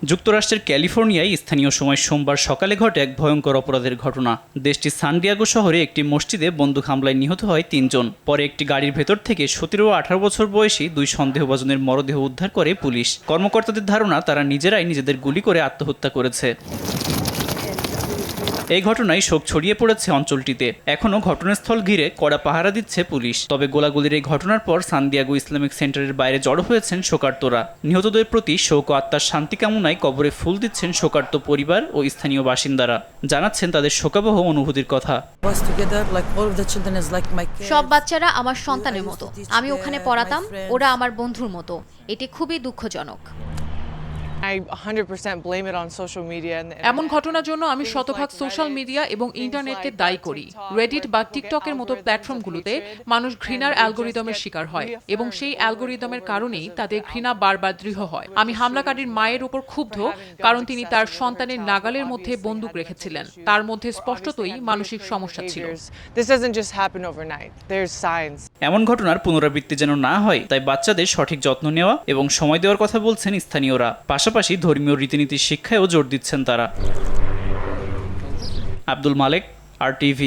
যুক্তরাষ্ট্রের ক্যালিফোর্নিয়ায় স্থানীয় সময় সোমবার সকালে ঘটে এক ভয়ঙ্কর অপরাধের ঘটনা। দেশটির সান ডিয়েগো শহরে একটি মসজিদে বন্দুক হামলায় নিহত হয় ৩ জন। পরে একটি গাড়ির ভেতর থেকে ১৭ ও ১৮ বছর বয়সী ২ সন্দেহভাজনের মরদেহ উদ্ধার করে পুলিশ। কর্মকর্তাদের ধারণা তারা নিজেরাই নিজেদের গুলি করে আত্মহত্যা করেছে। এই ঘটনায় শোক ছড়িয়ে পড়েছে অঞ্চলটিতে। এখনও ঘটনাস্থল ঘিরে কড়া পাহারা দিচ্ছে পুলিশ। তবে গোলাগুলির এই ঘটনার পর সান ডিয়েগো ইসলামিক সেন্টারের বাইরে জড়ো হয়েছেন শোকার্তরা। নিহতদের প্রতি শোক ও আত্মার শান্তি কামনায় কবরে ফুল দিচ্ছেন শোকার্ত পরিবার ও স্থানীয় বাসিন্দারা। জানাচ্ছেন তাদের শোকাবহ অনুভূতির কথা। সব বাচ্চারা আমার সন্তানের মতো। আমি ওখানে পড়াতাম, ওরা আমার বন্ধুর মতো। এটি খুবই দুঃখজনক। এমন ঘটনার জন্য আমি শতভাগ সোশ্যাল মিডিয়া এবং ইন্টারনেটকে দায়ী করি। রেডিট বা টিকটকের মতো প্ল্যাটফর্মগুলোতে মানুষ ঘৃণার অ্যালগোরিদমের শিকার হয় এবং সেই অ্যালগোরিদমের কারণেই তাদের ঘৃণা বারবার দৃঢ় হয়। আমি হামলাকারীর মায়ের উপর ক্ষুব্ধ, কারণ তিনি তার সন্তানের নাগালের মধ্যে বন্দুক রেখেছিলেন। তার মধ্যে স্পষ্টতই মানসিক সমস্যা ছিল। এমন ঘটনার পুনরাবৃত্তি যেন না হয়, তাই বাচ্চাদের সঠিক যত্ন নেওয়া এবং সময় দেওয়ার কথা বলছেন স্থানীয়রা। পাশাপাশি ধর্মীয় রীতিনীতির শিক্ষায়ও জোর দিচ্ছেন তারা। আব্দুল মালেক, RTV।